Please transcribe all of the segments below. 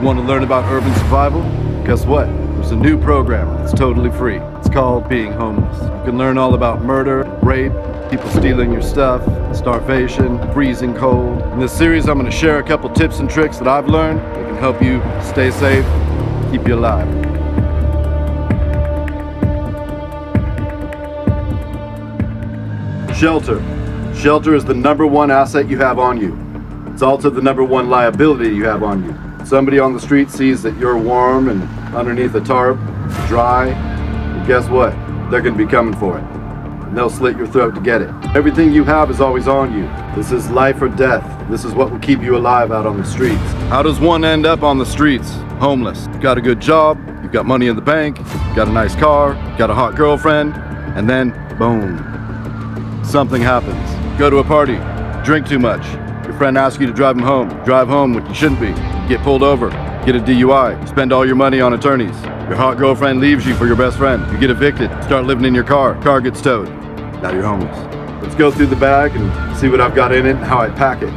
Want to learn about urban survival? Guess what? There's a new program that's totally free. It's called Being Homeless. You can learn all about murder, rape, people stealing your stuff, starvation, freezing cold. In this series, I'm going to share a couple tips and tricks that I've learned that can help you stay safe, keep you alive. Shelter. Shelter is the #1 asset you have on you. It's also the #1 liability you have on you. Somebody on the street sees that you're warm and underneath a tarp, dry, and guess what? They're going to be coming for it. And they'll slit your throat to get it. Everything you have is always on you. This is life or death. This is what will keep you alive out on the streets. How does one end up on the streets? Homeless. You've got a good job, you've got money in the bank, you've got a nice car, you've got a hot girlfriend, and then, boom, something happens. Go to a party, drink too much. Your friend asks you to drive home when you shouldn't be. You get pulled over, get a DUI, you spend all your money on attorneys. Your hot girlfriend leaves you for your best friend. You get evicted, start living in your car gets towed. Now you're homeless. Let's go through the bag and see what I've got in it and how I pack it.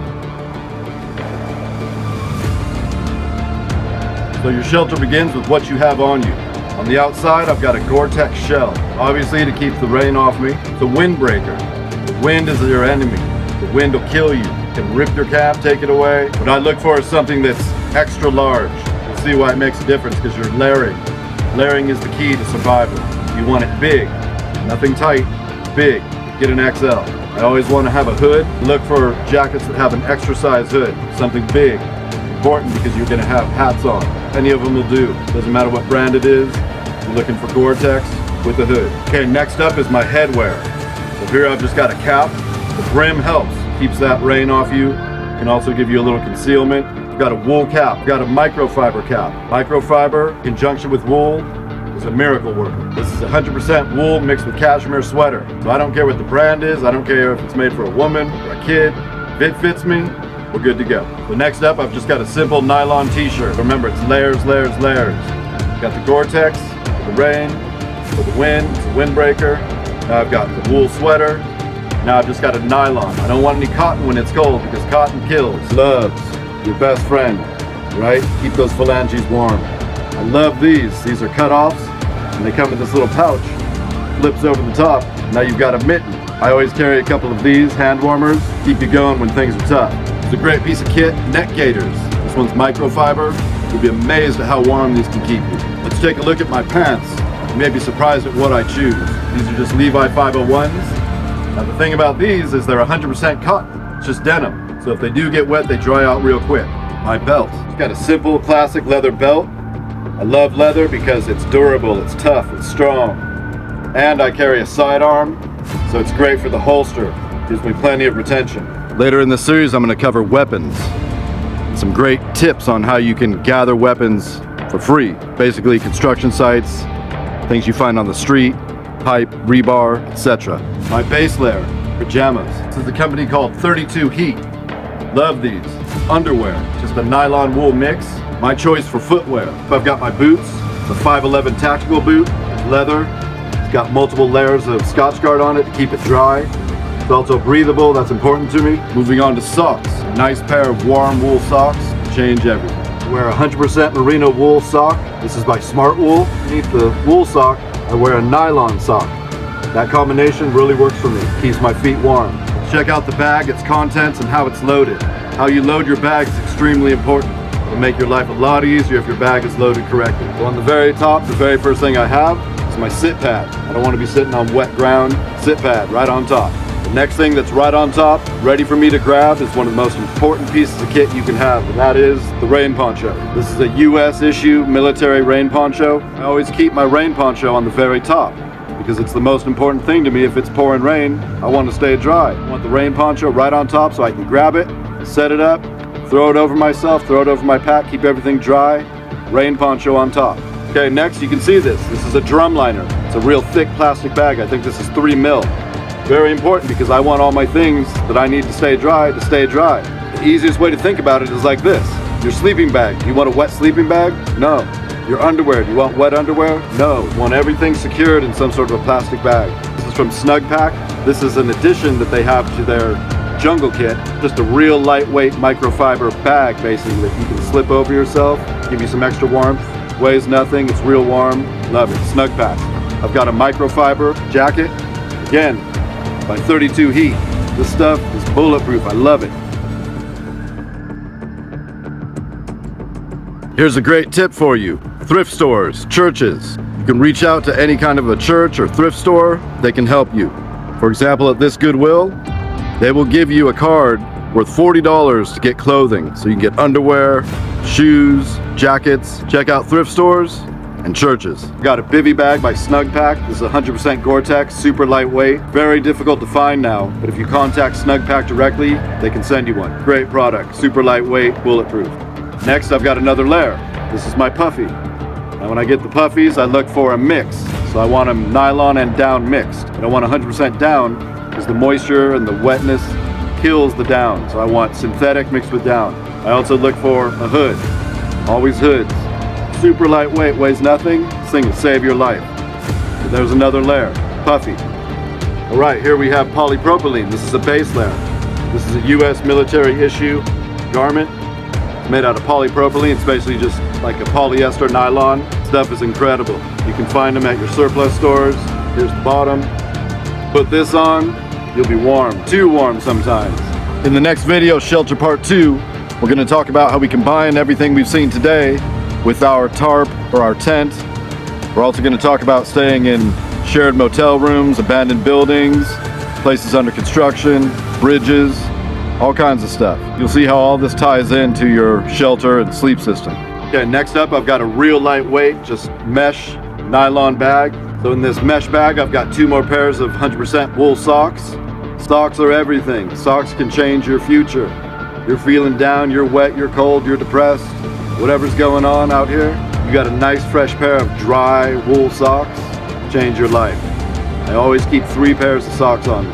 So your shelter begins with what you have on you. On the outside, I've got a Gore-Tex shell, obviously to keep the rain off me. It's a windbreaker. The wind is your enemy. The wind will kill you. It can rip your cap, take it away. What I look for is something that's extra large. You'll see why it makes a difference, because you're layering. Layering is the key to survival. You want it big, nothing tight, big. Get an XL. I always want to have a hood. Look for jackets that have an extra size hood, something big. Important because you're going to have hats on. Any of them will do. Doesn't matter what brand it is. You're looking for Gore-Tex with a hood. Okay, next up is my headwear. So here I've just got a cap. The brim helps, keeps that rain off you. Can also give you a little concealment. I've got a wool cap, I've got a microfiber cap. Microfiber in conjunction with wool is a miracle worker. This is 100% wool mixed with cashmere sweater. So I don't care what the brand is, I don't care if it's made for a woman or a kid. If it fits me, we're good to go. So next up, I've just got a simple nylon t-shirt. Remember, it's layers, layers, layers. Got the Gore-Tex for the rain, for the wind, it's a windbreaker. Now I've got the wool sweater. Now I've just got a nylon. I don't want any cotton when it's cold because cotton kills. Gloves, your best friend, right? Keep those phalanges warm. I love these. These are cut-offs, and they come in this little pouch. Flips over the top. Now you've got a mitten. I always carry a couple of these hand warmers. Keep you going when things are tough. It's a great piece of kit. Neck gaiters. This one's microfiber. You'll be amazed at how warm these can keep you. Let's take a look at my pants. You may be surprised at what I choose. These are just Levi 501s. Now the thing about these is they're 100% cotton. It's just denim. So if they do get wet, they dry out real quick. My belt. It's got a simple classic leather belt. I love leather because it's durable, it's tough, it's strong. And I carry a sidearm, so it's great for the holster. Gives me plenty of retention. Later in the series, I'm going to cover weapons. Some great tips on how you can gather weapons for free. Basically construction sites, things you find on the street, pipe, rebar, etc. My base layer, pajamas. This is a company called 32 Heat. Love these. Underwear, just a nylon wool mix. My choice for footwear. I've got my boots. It's a 511 tactical boot. It's leather. It's got multiple layers of Scotch Guard on it to keep it dry. It's also breathable. That's important to me. Moving on to socks. A nice pair of warm wool socks. Change everything. I wear a 100% merino wool sock. This is by Smart Wool. Beneath the wool sock, I wear a nylon sock. That combination really works for me. Keeps my feet warm. Check out the bag, its contents, and how it's loaded. How you load your bag is extremely important. It'll make your life a lot easier if your bag is loaded correctly. So on the very top, the very first thing I have is my sit pad. I don't want to be sitting on wet ground. Sit pad right on top. The next thing that's right on top, ready for me to grab, is one of the most important pieces of kit you can have, and that is the rain poncho. This is a US issue military rain poncho. I always keep my rain poncho on the very top because it's the most important thing to me. If it's pouring rain, I want to stay dry. I want the rain poncho right on top so I can grab it, set it up, throw it over myself, throw it over my pack, keep everything dry. Rain poncho on top. Okay, next you can see this. This is a drum liner. It's a real thick plastic bag. I think this is 3 mil. Very important because I want all my things that I need to stay dry. The easiest way to think about it is like this. Your sleeping bag. Do you want a wet sleeping bag? No. Your underwear. Do you want wet underwear? No. You want everything secured in some sort of a plastic bag. This is from Snug Pack. This is an addition that they have to their jungle kit, just a real lightweight microfiber bag basically that you can slip over yourself, give you some extra warmth. Weighs nothing, it's real warm, love it. Snug pack. I've got a microfiber jacket, again, by 32 heat. This stuff is bulletproof, I love it. Here's a great tip for you. Thrift stores, churches. You can reach out to any kind of a church or thrift store, they can help you. For example, at this Goodwill, they will give you a card worth $40 to get clothing. So you can get underwear, shoes, jackets. Check out thrift stores and churches. Got a bivy bag by Snug Pack. This is 100% Gore-Tex, super lightweight. Very difficult to find now, but if you contact Snug Pack directly, they can send you one. Great product, super lightweight, bulletproof. Next, I've got another layer. This is my puffy. Now when I get the puffies, I look for a mix. So I want them nylon and down mixed. I don't want 100% down because the moisture and the wetness kills the down. So I want synthetic mixed with down. I also look for a hood. Always hoods. Super lightweight, weighs nothing. This thing will save your life. So there's another layer, puffy. All right, here we have polypropylene. This is a base layer. This is a US military issue garment. It's made out of polypropylene. It's basically just like a polyester nylon. Stuff is incredible. You can find them at your surplus stores. Here's the bottom. Put this on, you'll be warm. Too warm sometimes. In the next video, Shelter Part 2, we're going to talk about how we combine everything we've seen today with our tarp or our tent. We're also going to talk about staying in shared motel rooms, abandoned buildings, places under construction, bridges, all kinds of stuff. You'll see how all this ties into your shelter and sleep system. Okay, next up I've got a real lightweight, just mesh nylon bag. So in this mesh bag I've got 2 more pairs of 100% wool socks. Socks are everything. Socks can change your future. You're feeling down, you're wet, you're cold, you're depressed, whatever's going on out here, you got a nice fresh pair of dry wool socks, change your life. I always keep 3 pairs of socks on me.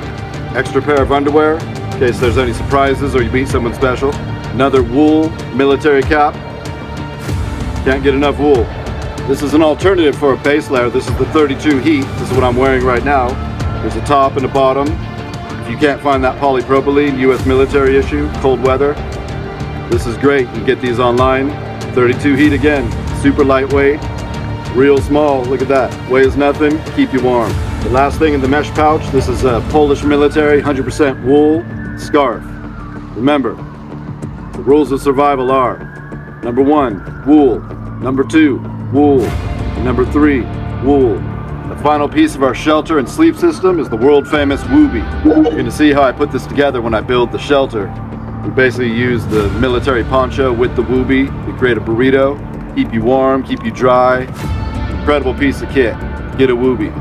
Extra pair of underwear, in case there's any surprises or you meet someone special. Another wool military cap. Can't get enough wool. This is an alternative for a base layer. This is the 32 heat. This is what I'm wearing right now. There's a top and a bottom. If you can't find that polypropylene, US military issue, cold weather, this is great. You can get these online. 32 heat again, super lightweight, real small. Look at that, weighs nothing, keep you warm. The last thing in the mesh pouch, this is a Polish military 100% wool scarf. Remember, the rules of survival are: number 1, wool; number 2, wool; and number 3, wool. The final piece of our shelter and sleep system is the world famous Wooby. You're going to see how I put this together when I build the shelter. We basically use the military poncho with the Wooby to create a burrito, keep you warm, keep you dry. Incredible piece of kit. Get a Wooby.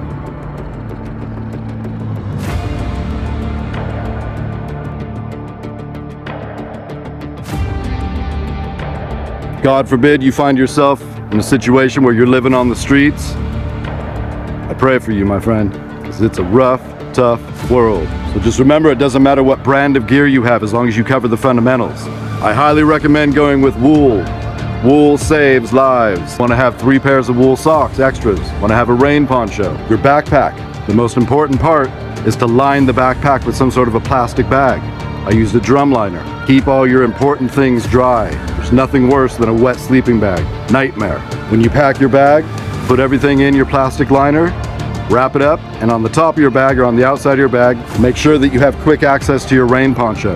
God forbid you find yourself in a situation where you're living on the streets. I pray for you, my friend, because it's a rough, tough world. So just remember, it doesn't matter what brand of gear you have as long as you cover the fundamentals. I highly recommend going with wool. Wool saves lives. Want to have 3 pairs of wool socks, extras. Want to have a rain poncho. Your backpack. The most important part is to line the backpack with some sort of a plastic bag. I used a drum liner. Keep all your important things dry. There's nothing worse than a wet sleeping bag. Nightmare. When you pack your bag, put everything in your plastic liner, wrap it up, and on the top of your bag or on the outside of your bag, make sure that you have quick access to your rain poncho.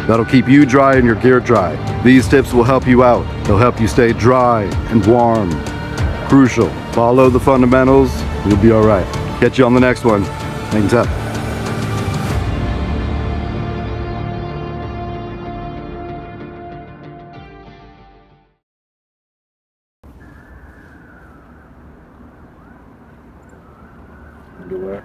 That'll keep you dry and your gear dry. These tips will help you out. They'll help you stay dry and warm. Crucial. Follow the fundamentals, you'll be all right. Catch you on the next one. Thanks up. Underwear.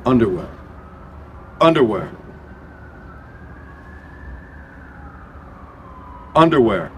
Underwear. Underwear. Underwear.